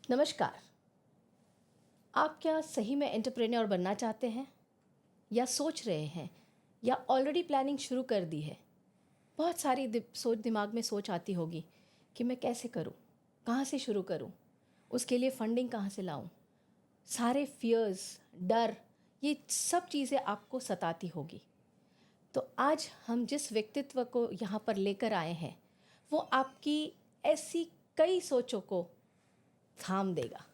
नमस्कार। आप क्या सही में एंटरप्रेन्योर बनना चाहते हैं या सोच रहे हैं या ऑलरेडी प्लानिंग शुरू कर दी है? बहुत सारी सोच दिमाग में सोच आती होगी कि मैं कैसे करूं, कहाँ से शुरू करूं, उसके लिए फंडिंग कहाँ से लाऊं। सारे फियर्स, डर, ये सब चीज़ें आपको सताती होगी। तो आज हम जिस व्यक्तित्व को यहाँ पर लेकर आए हैं वो आपकी ऐसी कई सोचों को थाम देगा।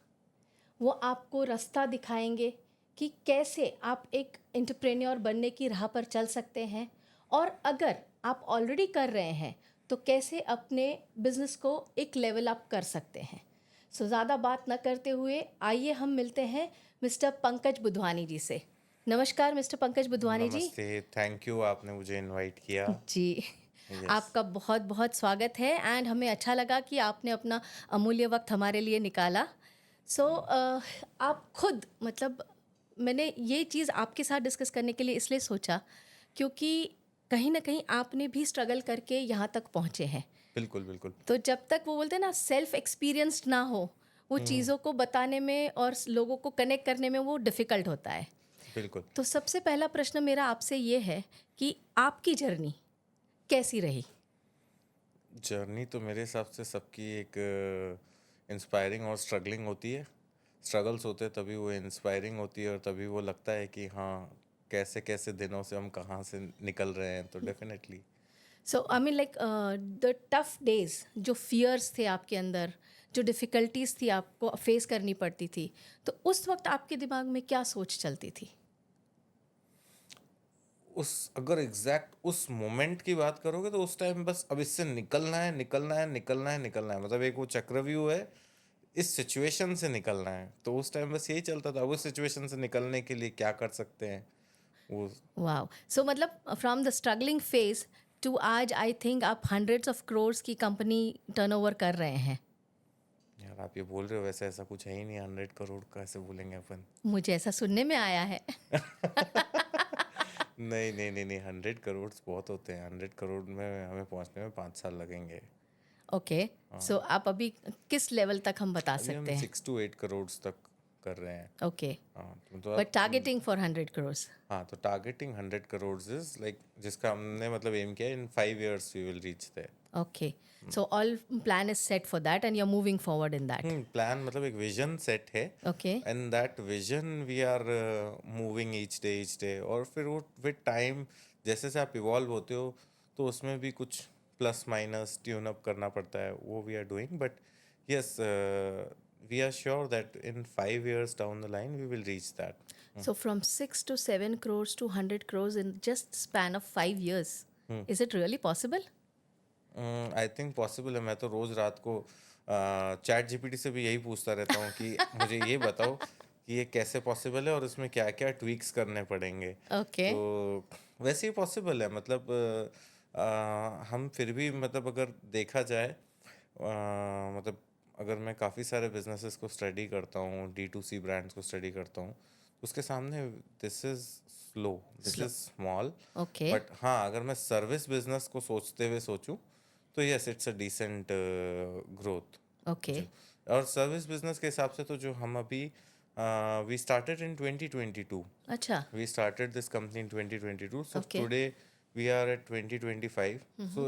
वो आपको रास्ता दिखाएंगे कि कैसे आप एक एंटरप्रेन्योर बनने की राह पर चल सकते हैं, और अगर आप ऑलरेडी कर रहे हैं तो कैसे अपने बिजनेस को एक लेवल अप कर सकते हैं। सो ज़्यादा बात न करते हुए आइए हम मिलते हैं मिस्टर पंकज बुधवानी जी से। नमस्कार मिस्टर पंकज बुधवानी जी। नमस्ते, थैंक यू आपने मुझे इनवाइट किया। जी, यस। आपका बहुत बहुत स्वागत है एंड हमें अच्छा लगा कि आपने अपना अमूल्य वक्त हमारे लिए निकाला। सो आप खुद मतलब मैंने ये चीज़ आपके साथ डिस्कस करने के लिए इसलिए सोचा क्योंकि कहीं ना कहीं आपने भी स्ट्रगल करके यहाँ तक पहुँचे हैं। बिल्कुल, बिल्कुल। तो जब तक वो बोलते हैं ना सेल्फ एक्सपीरियंस्ड ना हो, वो हुँ, चीज़ों को बताने में और लोगों को कनेक्ट करने में वो डिफ़िकल्ट होता है। बिल्कुल। तो सबसे पहला प्रश्न मेरा आपसे ये है कि आपकी जर्नी कैसी रही? जर्नी तो मेरे हिसाब से सबकी एक इंस्पायरिंग और स्ट्रगलिंग होती है। स्ट्रगल्स होते हैं तभी वो इंस्पायरिंग होती है और तभी वो लगता है कि हाँ, कैसे-कैसे दिनों से हम कहाँ से निकल रहे हैं, तो definitely. So I mean like the tough days, जो फियर्स थे आपके अंदर, जो डिफ़िकल्टीज थी आपको फेस करनी पड़ती थी, तो उस वक्त आपके दिमाग में क्या सोच चलती थी? उस अगर एग्ज़ैक्ट उस मोमेंट की बात करोगे तो उस टाइम बस अब इससे निकलना है, निकलना है, निकलना है, निकलना है। मतलब एक वो चक्रव्यूह है, इस सिचुएशन से निकलना है। तो उस टाइम बस यही चलता था, अब उस सिचुएशन से निकलने के लिए क्या कर सकते हैं? वो वाओ! सो मतलब from the struggling phase two आज आई थिंक आप हंड्रेड्स ऑफ क्रोर्स की कंपनी टर्नओवर कर रहे हैं। यार आप ये बोल रहे हो वैसे ऐसा कुछ है ही नहीं, 100 करोड़ कैसे बोलेंगे अपन? मुझे ऐसा सुनने में आया है। नहीं, नहीं, नहीं, नहीं, 100 करोड़ बहुत होते हैं। 100 करोड़ में हमें पहुँचने में 5 साल लगेंगे। ओके, सो हाँ, आप अभी किस लेवल तक हम बता अभी हम सकते हैं? 6 टू 8 करोड़ तक कर रहे हैं। ओके, हाँ, तो बट अब टारगेटिंग फॉर 100 क्रोर्स। हाँ, तो टारगेटिंग 100 करोड़ इज़ लाइक जिसका हमने मतलब एम किया है in 5 years we will reach there. Okay, so all plan is set for that and you're moving forward in that. Plan मतलब एक विजन सेट है Okay. And that vision we are moving each day और फिर वो with time जैसे जैसे आप evolve होते हो तो उसमें भी कुछ प्लस माइनस ट्यून अप करना पड़ता है, वो we are doing, but yes we are sure that in 5 years down the line we will reach that. So from 6 to 7 crores to 100 crores in just span of 5 years. Is it really possible? I think possible है। मैं तो रोज़ रात को chat GPT से भी यही पूछता रहता हूँ कि मुझे ये बताओ कि ये कैसे पॉसिबल है और इसमें क्या क्या ट्वीक्स करने पड़ेंगे। तो Okay. वैसे ही पॉसिबल है, मतलब हम फिर भी मतलब अगर देखा जाए मतलब अगर मैं काफ़ी सारे बिजनेसेस को स्टडी करता हूँ, D2C ब्रांड्स को स्टडी करता हूँ, उसके सामने this is slow, this Slow. Is small. Okay. But हाँ, अगर मैं सर्विस बिजनेस को सोचते हुए सोचूं तो yes it's a decent growth. जो Okay. और सर्विस बिजनेस के हिसाब से तो जो हम अभी वी स्टार्टेड इन 2022, अच्छा. We started this company in 2022, so Okay. Today we are at 2025, so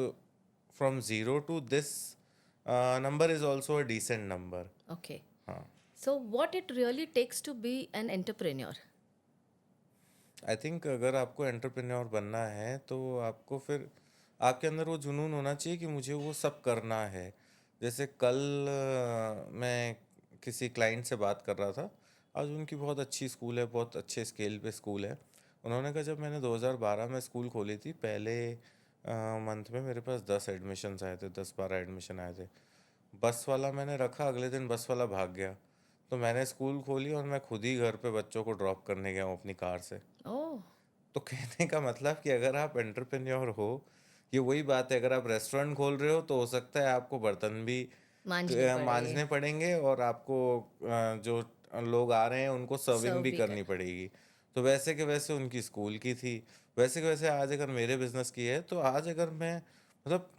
from zero to this number is also a decent number. Okay. हाँ, So what it really takes to be an entrepreneur? I think अगर आपको entrepreneur बनना है तो आपको फिर आपके अंदर वो जुनून होना चाहिए कि मुझे वो सब करना है। जैसे कल मैं किसी क्लाइंट से बात कर रहा था, आज उनकी बहुत अच्छी स्कूल है, बहुत अच्छे स्केल पे स्कूल है। उन्होंने कहा जब मैंने 2012 में स्कूल खोली थी, पहले मंथ में मेरे पास 10 एडमिशन्स आए थे, 10-12 एडमिशन आए थे। बस वाला मैंने रखा, अगले दिन बस वाला भाग गया। तो मैंने स्कूल खोली और मैं खुद ही घर पे बच्चों को ड्रॉप करने गया हूँ अपनी कार से। Oh, तो कहने का मतलब कि अगर आप एंटरप्रेन्योर हो, ये वही बात है, अगर आप रेस्टोरेंट खोल रहे हो तो हो सकता है आपको बर्तन भी मांझने पड़े, मांजने पड़ेंगे और आपको जो लोग आ रहे हैं उनको सर्विंग सर्व भी भी करनी करना। पड़ेगी। तो वैसे के वैसे उनकी स्कूल की थी, वैसे के वैसे आज अगर मेरे बिजनेस की है, तो आज अगर मैं मतलब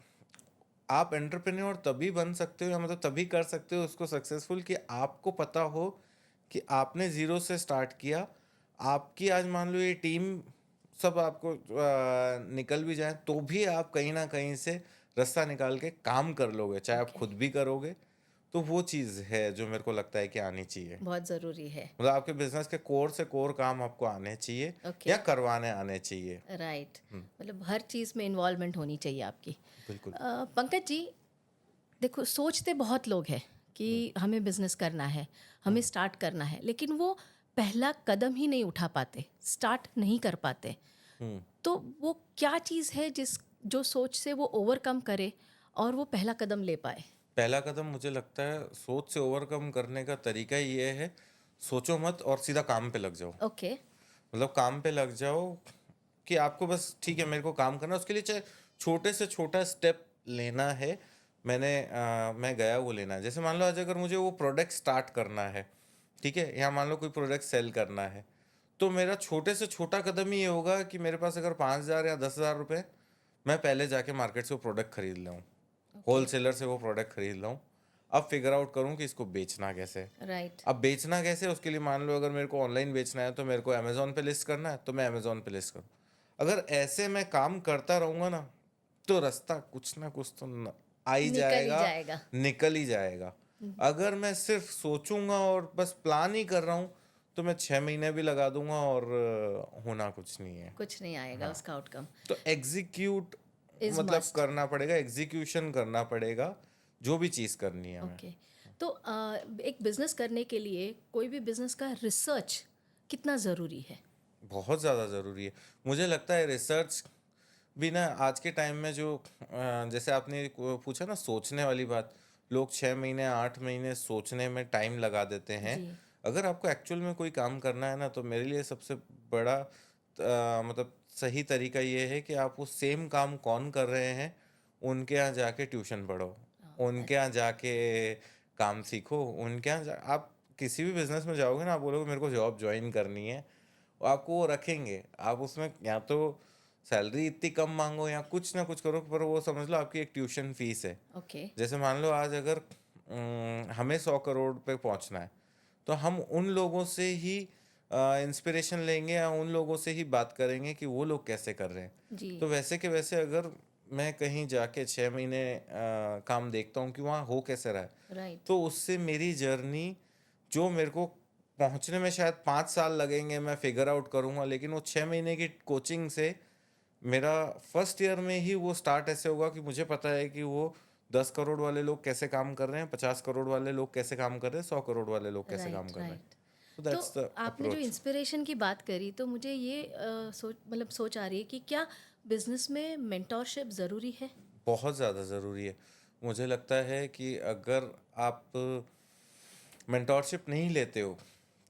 आप एंटरप्रेन्योर तभी बन सकते हो या मतलब तभी कर सकते हो उसको सक्सेसफुल कि आपको पता हो कि आपने ज़ीरो से स्टार्ट किया। आपकी आज मान लो ये टीम सब आपको निकल भी जाए तो भी आप कहीं न कहीं से रास्ता निकाल के काम कर लोगे, चाहे आप ओके, खुद भी करोगे। तो वो चीज़ है जो मेरे को लगता है कि आनी चाहिए। बहुत ज़रूरी है। मतलब आपके बिज़नेस के कोर से कोर काम आपको आने चाहिए ओके, या करवाने आने चाहिए। राइट। हुँ, मतलब हर चीज़ में इन्वॉल्वमेंट होनी चाहिए आपकी। बिल्कुल। पंकज जी, देखो सोचते बहुत लोग हैं कि हुँ, हमें बिजनेस करना है, हुँ, हमें स्टार्ट करना है, लेकिन वो पहला कदम ही नहीं उठा पाते, स्टार्ट नहीं कर पाते। हुँ। तो वो क्या चीज़ है जो सोच से वो ओवरकम करे और वो पहला कदम ले पाए? पहला कदम मुझे लगता है सोच से ओवरकम करने का तरीका ये है, सोचो मत और सीधा काम पे लग जाओ। ओके, मतलब काम पे लग जाओ कि आपको बस ठीक है मेरे को काम करना है, उसके लिए चाहे छोटे से छोटा स्टेप लेना है। मैं गया वो लेना है। जैसे मान लो आज अगर मुझे वो प्रोडक्ट स्टार्ट करना है, ठीक है? या मान लो कोई प्रोडक्ट सेल करना है, तो मेरा छोटे से छोटा कदम ही ये होगा कि मेरे पास अगर 5,000 या 10,000 रुपए, मैं पहले जाके मार्केट से वो प्रोडक्ट खरीद लूँ। ओके, होलसेलर से वो प्रोडक्ट खरीद लूँ। अब फिगर आउट करूँ कि इसको बेचना कैसे है। राइट, अब बेचना कैसे है उसके लिए मान लो अगर मेरे को ऑनलाइन बेचना है तो मेरे को अमेज़न पे लिस्ट करना है तो मैं अमेज़न पे लिस्ट करूँ। अगर ऐसे मैं काम करता रहूँगा ना तो रास्ता कुछ ना कुछ तो आ ही निकल ही जाएगा, जाएगा। निकल ही जाएगा। अगर मैं सिर्फ सोचूंगा और बस प्लान ही कर रहा हूँ तो मैं 6 महीने भी लगा दूंगा और होना कुछ नहीं है। कुछ नहीं आएगा हाँ, उसका आउटकम। तो एग्जीक्यूट इज़ मतलब मस्ट। करना पड़ेगा, एग्जीक्यूशन करना पड़ेगा जो भी चीज़ करनी है हमें। ओके, तो एक बिजनेस करने के लिए कोई भी बिजनेस का रिसर्च कितना ज़रूरी है? बहुत ज़्यादा ज़रूरी है। मुझे लगता है रिसर्च भी ना आज के टाइम में जो जैसे आपने पूछा ना सोचने वाली बात, लोग 6 महीने 8 महीने सोचने में टाइम लगा देते हैं। जी, अगर आपको एक्चुअल में कोई काम करना है ना तो मेरे लिए सबसे बड़ा मतलब सही तरीका ये है कि आप वो सेम काम कौन कर रहे हैं उनके यहाँ जाके ट्यूशन पढ़ो, उनके दैट्स यहाँ जाके काम सीखो, उनके यहाँ आप किसी भी बिजनेस में जाओगे ना आप बोलोगे मेरे को जॉब ज्वाइन करनी है, वो आपको वो रखेंगे। आप उसमें या तो सैलरी इतनी कम मांगो या कुछ ना कुछ करो पर वो समझ लो आपकी एक ट्यूशन फीस है। ओके, जैसे मान लो आज अगर हमें 100 करोड़ पे पहुंचना है तो हम उन लोगों से ही इंस्पिरेशन लेंगे या उन लोगों से ही बात करेंगे कि वो लोग कैसे कर रहे हैं। जी, तो वैसे के वैसे अगर मैं कहीं जाके 6 महीने काम देखता हूँ कि वहाँ हो कैसे रहा है राइट, तो उससे मेरी जर्नी जो मेरे को पहुंचने में शायद 5 साल लगेंगे मैं फिगर आउट करूंगा, लेकिन वो 6 महीने की कोचिंग से मेरा फर्स्ट ईयर में ही वो स्टार्ट ऐसे होगा कि मुझे पता है कि वो 10 करोड़ वाले लोग कैसे काम कर रहे हैं, 50 करोड़ वाले लोग कैसे काम कर रहे हैं, 100 करोड़ वाले लोग कैसे काम राइट, कर रहे हैं। राइट। तो तो दैट्स द आपने जो अप्रोच। इंस्पिरेशन की बात करी तो मुझे ये सोच आ रही है कि क्या बिजनेस में मेंटोरशिप ज़रूरी है? बहुत ज़्यादा ज़रूरी है। मुझे लगता है कि अगर आप मेंटोरशिप नहीं लेते हो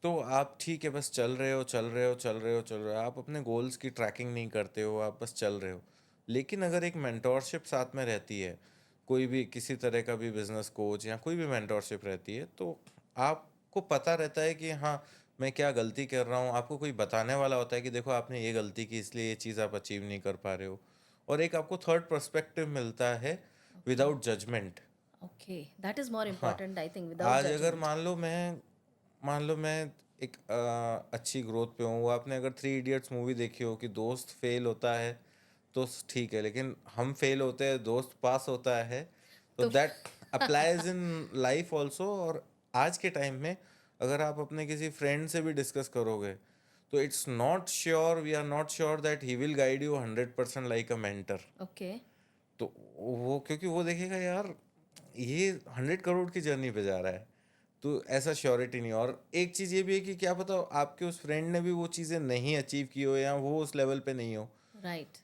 तो आप ठीक है बस चल रहे हो चल रहे हो चल रहे हो चल रहे हो, आप अपने गोल्स की ट्रैकिंग नहीं करते हो, आप बस चल रहे हो। लेकिन अगर एक मेंटोरशिप साथ में रहती है, कोई भी किसी तरह का भी बिजनेस कोच या कोई भी मेंटोरशिप रहती है तो आपको पता रहता है कि हाँ मैं क्या गलती कर रहा हूँ। आपको कोई बताने वाला होता है कि देखो आपने ये गलती की इसलिए ये चीज़ आप अचीव नहीं कर पा रहे हो। और एक आपको थर्ड पर्सपेक्टिव मिलता है okay, without judgement. Okay, that is more हाँ, इम्पोर्टेंट आई थिंक विदाउट आज अगर जजमेंट। मान लो मैं एक अच्छी ग्रोथ पे हूँ। आपने अगर 3 इडियट्स मूवी देखी हो कि दोस्त फेल होता है तो ठीक है, लेकिन हम फेल होते हैं दोस्त पास होता है। तो तो that applies in life also. और आज के टाइम में अगर आप अपने किसी फ्रेंड से भी डिस्कस करोगे तो it's not sure, we are not sure that he will guide you 100% like a mentor. Okay, तो वो क्योंकि वो देखेगा यार ये 100 करोड़ की जर्नी पे जा रहा है तो ऐसा श्योरिटी नहीं है। और एक चीज़ ये भी है कि क्या पता आपके उस फ्रेंड ने भी वो चीज़ें नहीं अचीव की हो या वो उस लेवल पे नहीं हो। राइट,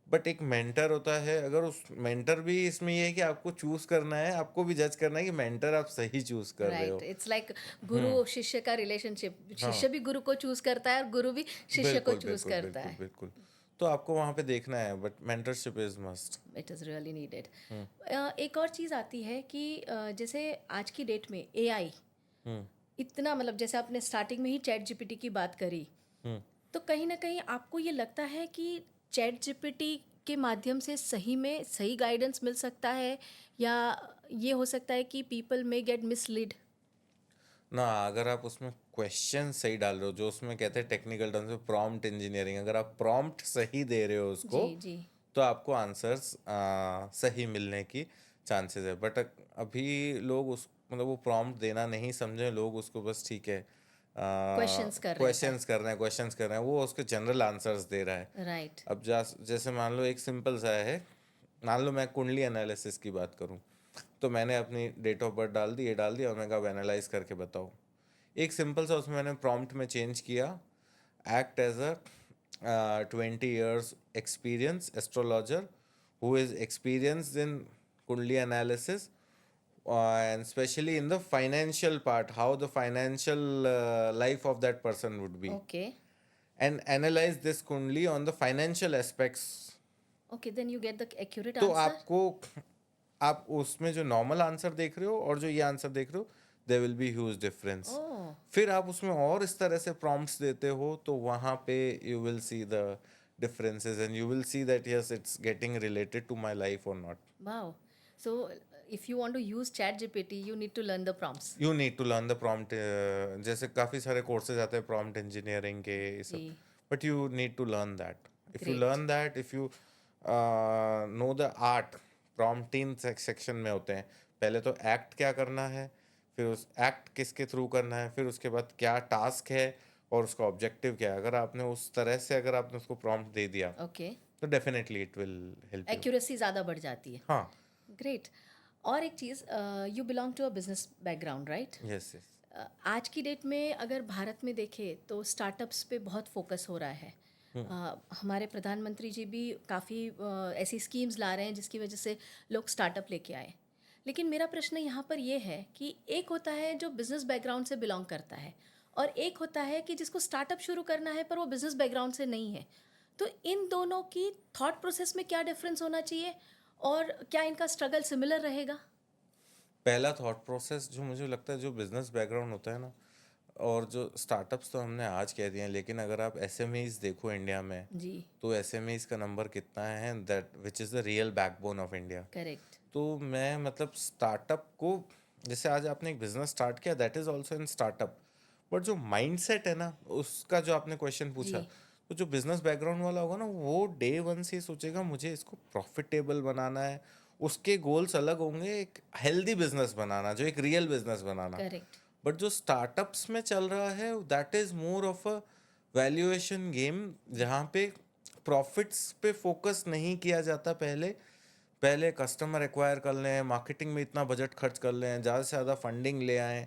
बट एक मेंटर होता है, अगर उस मेंटर भी इसमें ये है कि आपको चूज करना है, आपको भी जज करना है कि मेंटर आप सही चूज कर रहे राइट। हो। इट्स लाइक हम्म। गुरु शिष्य का रिलेशनशिप, हाँ, शिष्य भी गुरु को चूज करता है और गुरु भी शिष्य को बिल्कुल चूज बिल्कुल करता बिल्कुल है। बिल्कुल। तो आपको वहाँ पे देखना है but mentorship is must. It is really needed. Hmm, एक और चीज़ आती है कि जैसे आज की डेट में एआई हम्म, इतना, मतलब जैसे आपने स्टार्टिंग में ही चैट जीपीटी की बात करी, हम्म। तो कहीं ना कहीं आपको ये लगता है कि चैट जीपीटी के माध्यम से सही में सही गाइडेंस मिल सकता है, या ये हो सकता है कि पीपल में गेट मिसलीड? ना, अगर आप उसमें क्वेश्चन सही डाल रहे हो, जो उसमें कहते हैं टेक्निकल टर्म्स में प्रॉम्प्ट इंजीनियरिंग, अगर आप प्रॉम्प्ट सही दे रहे हो उसको, जी, जी। तो आपको आंसर्स सही मिलने की चांसेस है। बट अभी लोग उस मतलब वो प्रॉम्प्ट देना नहीं समझे, लोग उसको बस ठीक है क्वेश्चंस कर रहे हैं। क्वेश्चंस कर रहे हैं, वो उसके जनरल आंसर्स दे रहा है। राइट। अब जैसे मान लो एक सिंपल सा है, मान लो मैं कुंडली एनालिसिस की बात करूं, तो मैंने अपनी डेट ऑफ बर्थ डाल दी, ये डाल दिया, और मैंने कहा अब एनालाइज करके बताओ। एक सिंपल सा उसमें मैंने प्रॉम्प्ट में चेंज किया, act as a 20 years experience astrologer who is experienced in kundli analysis, and especially in the financial part, how the financial life of that person would be, okay. and analyze this kundli on the financial aspects. Okay, then you get the accurate तो answer. आपको, आप उसमें जो normal answer देख रहे हो और जो ये आंसर देख रहे हो, there will be huge difference. Oh. फिर आप उसमें और इस तरह से प्रॉम्प्ट्स देते हो, तो वहाँ पे you will see the differences and you will see that yes, it's getting related to my life or not. Wow. So if you want to use chat GPT, you need to learn the prompts. You need to learn the prompt, जैसे काफ़ी सारे courses आते हैं prompt engineering के, ये जी। सब, but you need to learn that. If you great. learn that, if you know the art, prompt 3 section में होते हैं। पहले तो एक्ट क्या करना है, फिर उस एक्ट किसके थ्रू करना है, फिर उसके बाद क्या टास्क है और उसका ऑब्जेक्टिव क्या है। अगर आपने उस तरह से अगर आपने उसको प्रॉम्प्ट दे दिया, ओके। तो definitely it will help you. Accuracy ज़्यादा बढ़ जाती है। हाँ। ग्रेट। और एक चीज़, you belong to a business background, right? Yes yes. आज की डेट में अगर भारत में देखें तो स्टार्टअप्स पे बहुत फोकस हो रहा है। हमारे प्रधानमंत्री जी भी काफ़ी ऐसी स्कीम्स ला रहे हैं जिसकी वजह से लोग स्टार्टअप लेके आए। लेकिन मेरा प्रश्न यहाँ पर ये है कि एक होता है जो बिजनेस बैकग्राउंड से बिलोंग करता है, और एक होता है कि जिसको स्टार्टअप शुरू करना है पर वो बिजनेस बैकग्राउंड से नहीं है। तो इन दोनों की थॉट प्रोसेस में क्या डिफरेंस होना चाहिए, और क्या इनका स्ट्रगल सिमिलर रहेगा? पहला थॉट प्रोसेस जो मुझे लगता है, जो बिजनेस बैकग्राउंड होता है ना, और जो स्टार्टअप्स तो हमने आज कह दिए हैं, लेकिन अगर आप एसएमईज देखो इंडिया में, जी। तो एसएमईज का नंबर कितना है, that which is the real backbone of India. Correct. तो मैं मतलब स्टार्टअप को, जैसे आज आपने एक बिजनेस स्टार्ट किया, that is also in startup, but जो माइंडसेट है ना, उसका जो आपने क्वेश्चन जी। पूछा, तो जो बिजनेस बैकग्राउंड वाला होगा ना, वो डे वन से ही सोचेगा मुझे इसको प्रॉफिटेबल बनाना है। उसके गोल्स अलग होंगे, एक हेल्दी बिजनेस बनाना, जो एक real business banana. Correct. But जो स्टार्टअप्स में चल रहा है, that is more of a valuation game, जहाँ पे प्रॉफिट्स पे फोकस नहीं किया जाता। पहले पहले कस्टमर एक्वायर कर लें, मार्केटिंग में इतना बजट खर्च कर लें, ज़्यादा से ज़्यादा फंडिंग ले आएँ।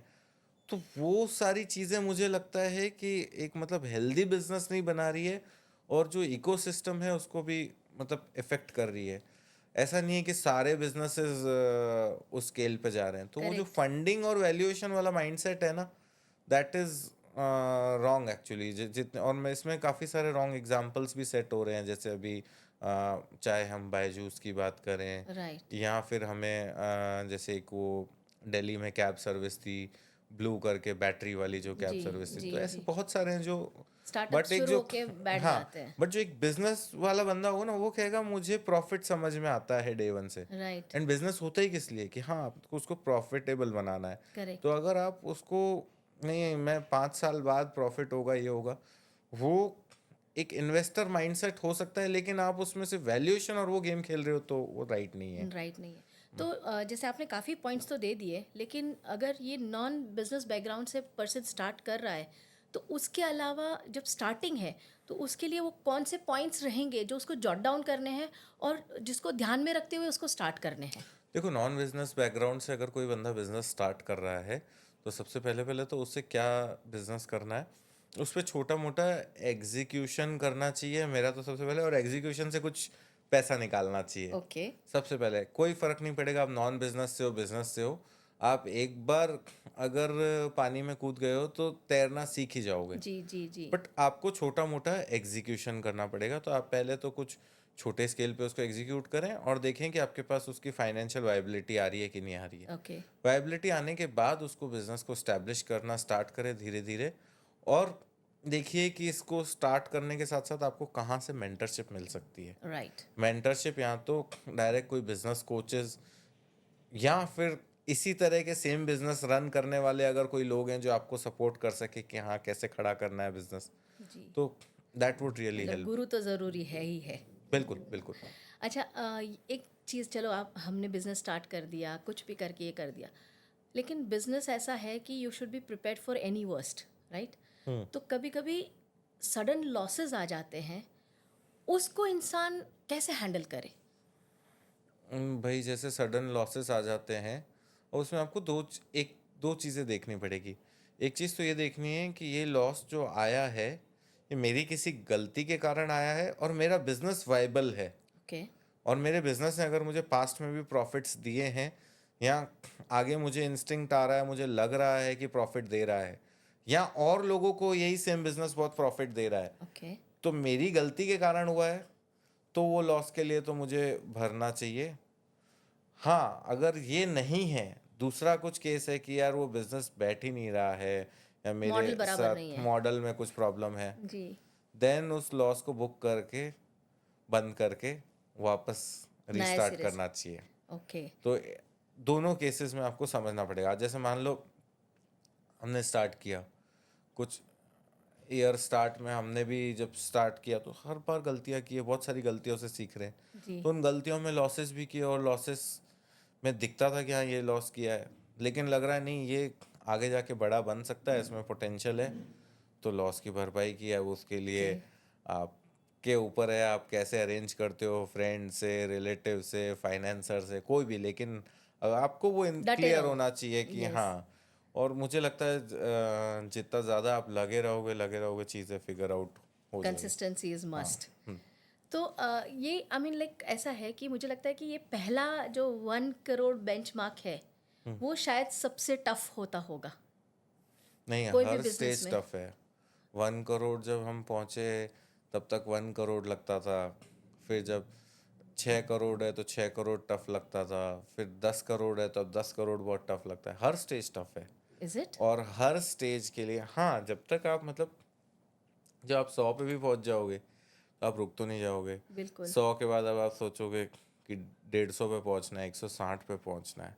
तो वो सारी चीज़ें मुझे लगता है कि एक मतलब हेल्दी बिजनेस नहीं बना रही है, और जो इकोसिस्टम है उसको भी मतलब इफेक्ट कर रही है। ऐसा नहीं है कि सारे बिजनेसेस उस स्केल पे जा रहे हैं। तो वो जो करेक्ट। फंडिंग और वैल्यूएशन वाला माइंडसेट है ना, दैट इज रॉन्ग एक्चुअली। जितने, और मैं इसमें काफ़ी सारे रॉन्ग एग्जांपल्स भी सेट हो रहे हैं, जैसे अभी चाहे हम बायजूस की बात करें, राइट। या फिर हमें जैसे एक वो दिल्ली में कैब सर्विस थी, ब्लू करके बैटरी वाली जो कैब जी, सर्विस थी। जी, तो ऐसे जी। बहुत सारे हैं जो, स्टार्टअप बट एक शुरू जो, होके बैठ हाँ, जाते हैं। बट जो एक बिजनेस वाला बंदा होगा ना, वो कहेगा मुझे प्रॉफिट समझ में आता है डे वन से। राइट। एंड बिजनेस होता ही किस लिए, कि हाँ आपको उसको प्रॉफिटेबल बनाना है। तो करेक्ट। अगर आप उसको, नहीं मैं 5 साल बाद प्रॉफिट होगा, ये होगा, वो एक इन्वेस्टर माइंडसेट हो सकता है, लेकिन आप उसमें से वैल्यूएशन और वो गेम खेल रहे हो, तो वो राइट नहीं है। राइट नहीं है। तो जैसे आपने काफ़ी पॉइंट्स तो दे दिए, लेकिन अगर ये नॉन बिजनेस बैकग्राउंड से पर्सन स्टार्ट कर रहा है, तो उसके अलावा जब स्टार्टिंग है तो उसके लिए वो कौन से पॉइंट्स रहेंगे जो उसको जॉट डाउन करने हैं और जिसको ध्यान में रखते हुए उसको स्टार्ट करने हैं? देखो, नॉन बिजनेस बैकग्राउंड से अगर कोई बंदा बिजनेस स्टार्ट कर रहा है, तो सबसे पहले पहले तो उससे क्या बिजनेस करना है, उस पर छोटा मोटा एग्जीक्यूशन करना चाहिए मेरा तो सबसे पहले, और एग्जीक्यूशन से कुछ पैसा निकालना चाहिए। ओके। सबसे पहले कोई फर्क नहीं पड़ेगा आप नॉन बिजनेस से हो, बिजनेस से हो, आप एक बार अगर पानी में कूद गए हो तो तैरना सीख ही जाओगे। जी, जी, जी। बट आपको छोटा मोटा एग्जीक्यूशन करना पड़ेगा। तो आप पहले तो कुछ छोटे स्केल पे उसको एग्जीक्यूट करें, और देखें कि आपके पास उसकी फाइनेंशियल वायबिलिटी आ रही है कि नहीं आ रही है। ओके। वायबिलिटी आने के बाद उसको बिजनेस को स्टैब्लिश करना स्टार्ट करें धीरे धीरे। और देखिए कि इसको स्टार्ट करने के साथ साथ आपको कहाँ से मेंटरशिप मिल सकती है। राइट। मेंटरशिप या तो डायरेक्ट कोई बिजनेस कोचेस, या फिर इसी तरह के सेम बिजनेस रन करने वाले अगर कोई लोग हैं जो आपको सपोर्ट कर सके कि हाँ कैसे खड़ा करना है बिजनेस, जी। तो दैट वुड रियली मतलब हेल्प। गुरु तो ज़रूरी है ही है। बिल्कुल बिल्कुल। अच्छा, एक चीज़, चलो आप हमने बिज़नेस स्टार्ट कर दिया, कुछ भी करके ये कर दिया, लेकिन बिज़नेस ऐसा है कि you should be prepared for any worst, right? Hmm. तो कभी कभी सडन लॉसेस आ जाते हैं, उसको इंसान कैसे हैंडल करे? भाई जैसे सडन लॉसेस आ जाते हैं, और उसमें आपको दो चीज़ें देखनी पड़ेगी। एक चीज़ तो ये देखनी है कि ये लॉस जो आया है ये मेरी किसी गलती के कारण आया है और मेरा बिजनेस वाइबल है, ओके। और मेरे बिजनेस ने अगर मुझे पास्ट में भी प्रॉफिट्स दिए हैं, या आगे मुझे इंस्टिंक्ट आ रहा है, मुझे लग रहा है कि प्रॉफिट दे रहा है, या और लोगों को यही सेम बिजनेस बहुत प्रॉफिट दे रहा है, ओके। तो मेरी गलती के कारण हुआ है, तो वो लॉस के लिए तो मुझे भरना चाहिए। हाँ, अगर ये नहीं है, दूसरा कुछ केस है कि यार वो बिजनेस बैठ ही नहीं रहा है, या मेरे मॉडल बराबर नहीं साथ है। मॉडल में कुछ प्रॉब्लम है, जी। देन उस लॉस को बुक करके बंद करके वापस नए रीस्टार्ट सिरे से। करना चाहिए। ओके। तो दोनों केसेस में आपको समझना पड़ेगा। जैसे मान लो हमने स्टार्ट किया, कुछ ईयर स्टार्ट में हमने भी जब स्टार्ट किया तो हर बार गलतियां की है, बहुत सारी गलतियों से सीख रहे हैं, जी। तो उन गलतियों में लॉसेस भी किए, और लॉसेस में दिखता था कि हाँ ये लॉस किया है, लेकिन लग रहा है नहीं ये आगे जाके बड़ा बन सकता है, इसमें पोटेंशियल है, तो लॉस की भरपाई की है। उसके लिए ओके। आपके ऊपर है, आप कैसे अरेंज करते हो, फ्रेंड से, रिलेटिव से, फाइनेंसर से, कोई भी, लेकिन आपको वो डटे क्लियर रहो। होना चाहिए कि यस। हाँ। और मुझे लगता है जितना ज़्यादा आप लगे रहोगे चीज़ें फिगर आउट हो जाएगी। कंसिस्टेंसी इज हाँ। मस्ट। तो ये आई मीन लाइक ऐसा है कि मुझे लगता है कि ये पहला जो 1 करोड़ बेंचमार्क है, वो शायद सबसे टफ होता होगा नहीं, कोई भी हर बिजनेस स्टेज में। टफ है। 1 करोड़ जब हम पहुँचे तब तक 1 करोड़ लगता था, फिर जब 6 करोड़ है तो 6 करोड़ टफ लगता था, फिर 10 करोड़ है तो अब 10 करोड़ बहुत टफ लगता है। हर स्टेज टफ है। Is it? और हर स्टेज के लिए हाँ, जब तक आप मतलब जब आप 100 पे भी पहुंच जाओगे तो आप रुक तो नहीं जाओगे। बिल्कुल। 100 के बाद अब आप सोचोगे कि 150 पे पहुंचना है, 160 पे पहुंचना है।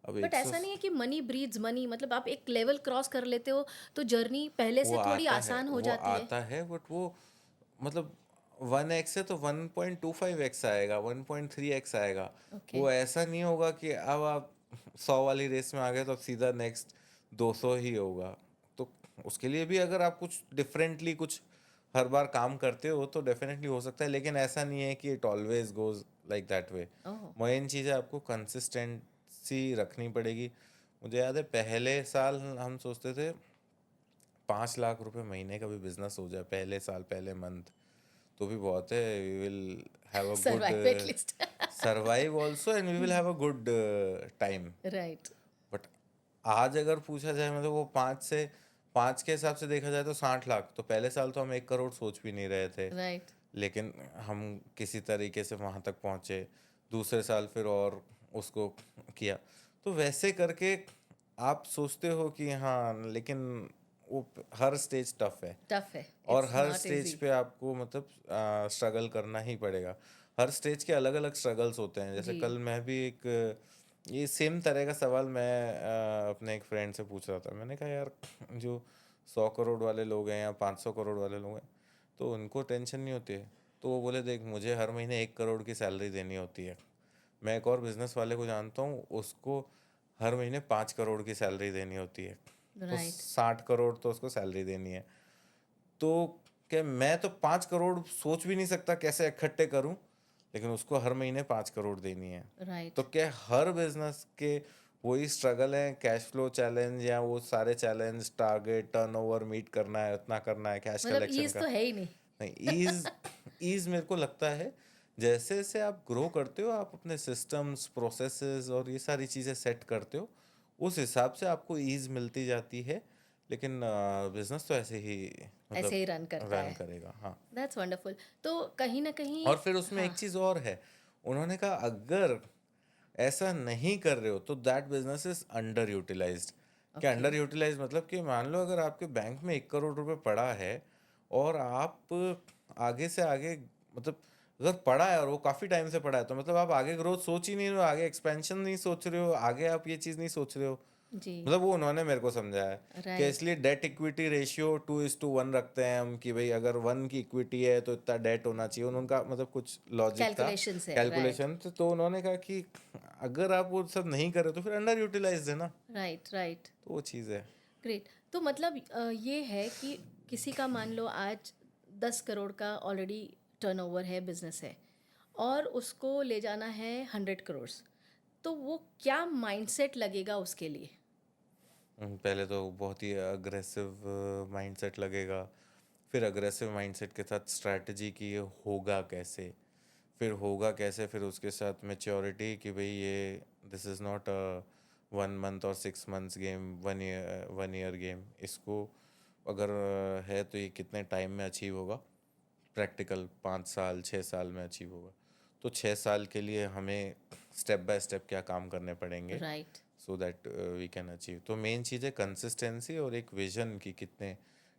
अब बट 100 ऐसा नहीं है कि मनी ब्रीड्स मनी, मतलब आप एक लेवल क्रॉस कर लेते हो तो जर्नी पहले वो से थोड़ी आता है, आसान हो जाती है। बट वो मतलब 1x है तो 1.25x आएगा, 1.3x आएगा। ओके। वो ऐसा नहीं होगा कि अब आप 100 वाली रेस में आ गए तो अब सीधा नेक्स्ट 200 ही होगा। तो उसके लिए भी अगर आप कुछ डिफरेंटली कुछ हर बार काम करते हो तो डेफिनेटली हो सकता है, लेकिन ऐसा नहीं है कि it always goes like that way. Oh. Main चीज़ है आपको कंसिस्टेंसी रखनी पड़ेगी। मुझे याद है पहले साल हम सोचते थे 5 लाख रुपए महीने का भी बिजनेस हो जाए पहले साल, पहले मंथ, तो भी बहुत है। We will have a good survive at least. Survive also, and we will have a good time. Right. But आज अगर पूछा जाए, मतलब वो 5 के हिसाब से देखा जाए तो 60 लाख, तो पहले साल तो हम 1 करोड़ सोच भी नहीं रहे थे, राइट। लेकिन हम किसी तरीके से वहाँ तक पहुँचे। दूसरे साल फिर और उसको किया, तो वैसे करके आप सोचते हो कि हाँ, लेकिन वो हर स्टेज टफ है, टफ है। और it's her not stage easy. पे आपको मतलब स्ट्रगल करना ही पड़ेगा। हर स्टेज के अलग अलग स्ट्रगल्स होते हैं। जैसे जी। कल मैं भी एक ये सेम तरह का सवाल मैं अपने एक फ्रेंड से पूछ रहा था। मैंने कहा यार जो 100 करोड़ वाले लोग हैं या 500 करोड़ वाले लोग हैं, तो उनको टेंशन नहीं होती है? तो वो बोले देख, मुझे हर महीने 1 करोड़ की सैलरी देनी होती है। मैं एक और बिजनेस वाले को जानता हूँ, उसको हर महीने 5 करोड़ की सैलरी देनी होती है, तो राइट। 60 करोड़ तो उसको सैलरी देनी है। तो क्या मैं तो 5 करोड़ सोच भी नहीं सकता कैसे इकट्ठे करूं, लेकिन उसको हर महीने 5 करोड़ देनी है। तो राइट। क्या हर बिजनेस के वही स्ट्रगल है, कैश फ्लो चैलेंज या वो सारे चैलेंज, टारगेट, टर्नओवर मीट करना है, उतना करना है, कैश मतलब कलेक्शन ईज का? तो है ही नहीं। नहीं, ईज ईज मेरे को लगता है जैसे जैसे आप ग्रो करते हो, आप अपने सिस्टम्स, प्रोसेसेस और ये सारी चीज़ें सेट करते हो, उस हिसाब से आपको ईज मिलती जाती है। लेकिन बिजनेस तो ऐसे ही ऐसे मतलब ही रन करता रन है। करेगा। हाँ। That's wonderful. तो कहीं ना कहीं। और फिर उसमें हाँ। एक चीज़ और है, उन्होंने कहा अगर ऐसा नहीं कर रहे हो तो that business is under utilised. क्या ओके। अंडर यूटिलाइज मतलब कि मान लो अगर आपके बैंक में 1 करोड़ रुपए पड़ा है और आप आगे से आगे मतलब अगर पड़ा है और वो काफी टाइम से पड़ा है तो मतलब आप आगे ग्रोथ सोच ही नहीं रहे हो, आगे एक्सपेंशन नहीं सोच रहे हो, आगे आप ये चीज नहीं सोच रहे हो। जी। मतलब वो उन्होंने मेरे को समझाया है कि राइट। इसलिए डेट इक्विटी रेशियो 2:1 रखते हैं हम, कि भाई अगर 1 की इक्विटी है तो इतना डेट होना चाहिए। उनका मतलब कुछ लॉजिक था, कैलकुलेशंस है, राइट। कैलकुलेशन। तो उन्होंने कहा कि अगर आप वो सब नहीं करे तो फिर अंडर यूटिलाइज है ना। Right, right. तो वो चीज़ है। ग्रेट। तो मतलब ये है कि किसी का मान लो आज 10 करोड़ का ऑलरेडी टर्नओवर है, बिजनेस है, और उसको ले जाना है 100 करोड़, तो वो क्या माइंडसेट लगेगा उसके लिए? पहले तो बहुत ही अग्रेसिव माइंडसेट लगेगा। फिर अग्रेसिव माइंडसेट के साथ स्ट्रैटेजी कि ये होगा कैसे, फिर होगा कैसे, फिर उसके साथ मेच्योरिटी कि भाई ये this is not a 1 month और 6 मंथ्स गेम, 1 ईयर गेम। इसको अगर है तो ये कितने टाइम में अचीव होगा। प्रैक्टिकल 5 साल 6 साल में अचीव होगा। तो 6 साल के लिए हमें स्टेप बाय स्टेप क्या काम करने पड़ेंगे right. So that we can achieve. तो मेन चीज़ है कंसिस्टेंसी और एक विजन की कितने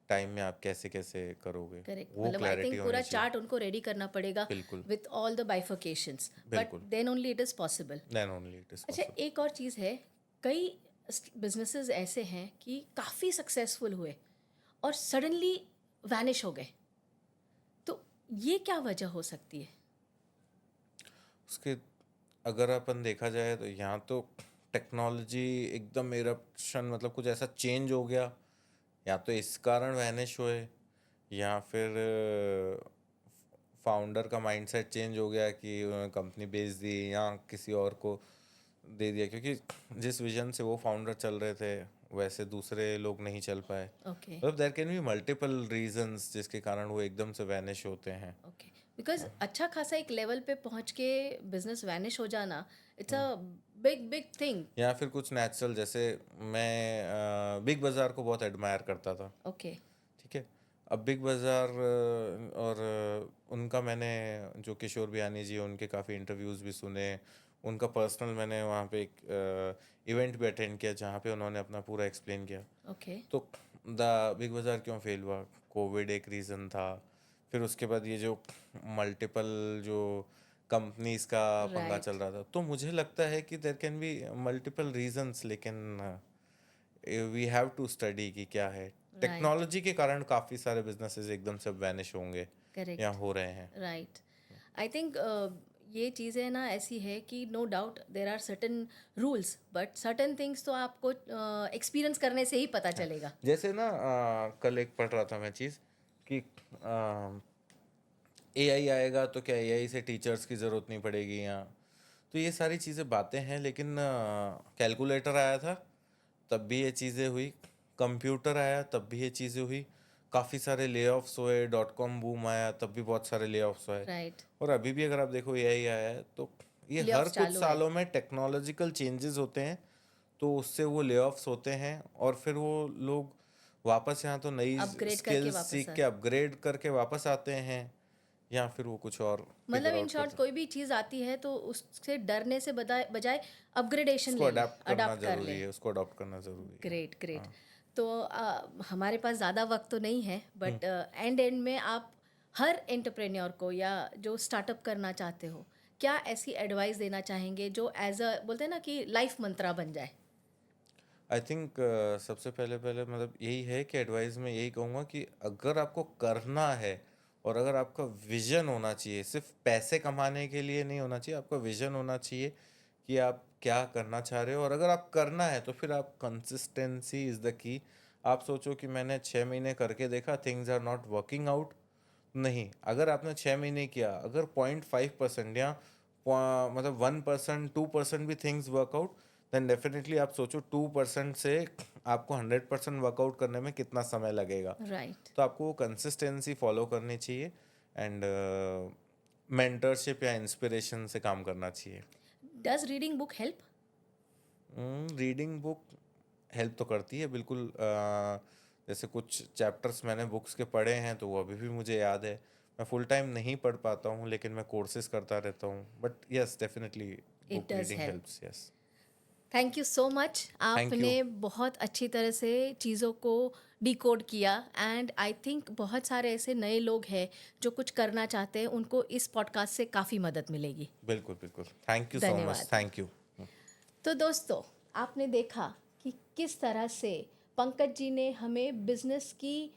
टाइम में आप कैसे कैसे करोगे, करेक्ट, वो मतलब आई क्लैरिटी थिंक होनी पूरा चाहिए। चार्ट उनको रेडी करना पड़ेगा बिल्कुल। With all the bifurcations, but बिल्कुल। Then only it is possible. Then only it is अच्छा, पॉसिबल। एक और चीज़ है, कई बिजनेसेस ऐसे हैं कि काफ़ी सक्सेसफुल हुए और सडनली वैनिश हो गए, तो ये क्या वजह हो सकती है? उसके अगर अपन देखा जाए तो यहाँ तो टेक्नोलॉजी एकदम इरप्शन, मतलब कुछ ऐसा चेंज हो गया, या तो इस कारण वैनिश हुए, या फिर फाउंडर का माइंडसेट चेंज हो गया कि कंपनी बेच दी या किसी और को दे दिया, क्योंकि जिस विजन से वो फाउंडर चल रहे थे वैसे दूसरे लोग नहीं चल पाए। ओके। मतलब there can be multiple reasons जिसके कारण वो एकदम से वैनिश होते हैं। ओके। बिकॉज अच्छा खासा एक लेवल पे पहुंच के बिजनेस वैनिश हो जाना, it's a big big thing. या फिर कुछ नेचुरल, जैसे मैं बिग बाज़ार को बहुत एडमायर करता था। ओके। ठीक है। अब बिग बाज़ार और उनका मैंने जो किशोर बियानी जी हैं, उनके काफ़ी इंटरव्यूज़ भी सुने। उनका पर्सनल मैंने वहाँ पे एक इवेंट भी अटेंड किया जहाँ पे उन्होंने अपना पूरा एक्सप्लेन किया। ओके। तो द बिग बाज़ार क्यों फेल हुआ, कोविड एक रीज़न था। फिर उसके बाद ये जो मल्टीपल जो कंपनीज का पंगा चल राइट। रहा था, तो मुझे लगता है कि there can be multiple reasons, लेकिन वी हैव टू स्टडी कि क्या है। राइट। टेक्नोलॉजी के कारण काफ़ी सारे बिजनेसेस एकदम से वैनिश होंगे या करेक्ट। हो रहे हैं। राइट। आई थिंक ये चीज़ें ना ऐसी है कि no doubt there are certain rules, but certain things तो आपको एक्सपीरियंस करने से ही पता हाँ, चलेगा। जैसे ना कल एक पढ़ रहा था मैं चीज़ कि एआई आएगा तो क्या एआई से टीचर्स की ज़रूरत नहीं पड़ेगी, या तो ये सारी चीज़ें बातें हैं। लेकिन कैलकुलेटर आया था तब भी ये चीज़ें हुई, कंप्यूटर आया तब भी ये चीज़ें हुई, काफ़ी सारे लेऑफ्स हुए, डॉट कॉम बूम आया तब भी बहुत सारे लेऑफ्स हुए। राइट। और अभी भी अगर आप देखो एआई आया है, तो ये हर लेऑफ्स कुछ चालू है। सालों में टेक्नोलॉजिकल चेंजेस होते हैं, तो उससे वो लेऑफ्स होते हैं और फिर वो लोग वापस यहाँ तो नई अपग्रेड करके स्किल्स वापस सीख आ, के अपग्रेड करके वापस आते हैं, या फिर वो कुछ और फिगर मतलब इन आउट शॉर्ट करते हैं। कोई भी चीज़ आती है तो उससे डरने से बजाय बजाय अपग्रेडेशन उसको ले लें, अडेप्ट करना अडाप्ट कर ज़रूरी लें। है, उसको अडॉप्ट करना ज़रूरी है। Great, great. हाँ। तो हमारे पास ज़्यादा वक्त तो नहीं है, हम्म। बट एंड एंड में आप हर एंटरप्रेन्योर को या जो स्टार्टअप करना चाहते हो, क्या ऐसी एडवाइस देना चाहेंगे जो एज अ बोलते हैं ना कि लाइफ मंत्रा बन जाए? आई थिंक सबसे पहले पहले मतलब यही है कि एडवाइस में यही कहूँगा कि अगर आपको करना है और अगर आपका विजन होना चाहिए, सिर्फ पैसे कमाने के लिए नहीं होना चाहिए, आपका विजन होना चाहिए कि आप क्या करना चाह रहे हो। और अगर आप करना है तो फिर आप कंसिस्टेंसी इज़ द की। आप सोचो कि मैंने 6 महीने करके देखा, things are not working out. नहीं, अगर आपने 6 महीने किया, अगर 0.5% या मतलब 1% 2% भी थिंग्स वर्कआउट, देन डेफिनेटली आप सोचो 2% से आपको 100% वर्कआउट करने में कितना समय लगेगा। राइट। तो आपको वो कंसिस्टेंसी फॉलो करनी चाहिए एंड मेंटरशिप या इंस्पिरेशन से काम करना चाहिए। Does reading book help? Reading book help तो करती है बिल्कुल। जैसे कुछ चैप्टर्स मैंने बुक्स के पढ़े हैं तो वो अभी भी मुझे याद है। मैं फुल टाइम नहीं पढ़ पाता हूँ लेकिन मैं कोर्सेज करता रहता हूँ, but yes definitely it book does reading help. Helps, yes. Thank you so much. Thank you. आपने बहुत अच्छी तरह से चीज़ों को डिकोड किया एंड आई थिंक बहुत सारे ऐसे नए लोग हैं जो कुछ करना चाहते हैं, उनको इस पॉडकास्ट से काफ़ी मदद मिलेगी। बिल्कुल, बिल्कुल। Thank you so much. धन्यवाद। Thank you. तो दोस्तों, आपने देखा कि किस तरह से पंकज जी ने हमें बिजनेस की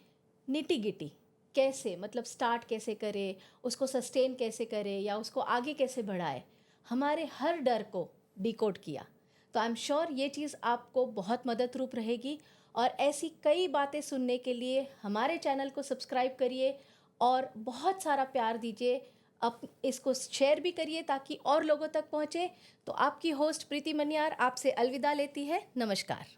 निटी गिटी कैसे, मतलब स्टार्ट कैसे करें, उसको सस्टेन कैसे करें या उसको आगे कैसे बढ़ाए, हमारे हर डर को डिकोड किया। तो आई एम श्योर ये चीज़ आपको बहुत मदद रूप रहेगी। और ऐसी कई बातें सुनने के लिए हमारे चैनल को सब्सक्राइब करिए और बहुत सारा प्यार दीजिए। अब इसको शेयर भी करिए ताकि और लोगों तक पहुँचे। तो आपकी होस्ट प्रीति मनियार आपसे अलविदा लेती है। नमस्कार।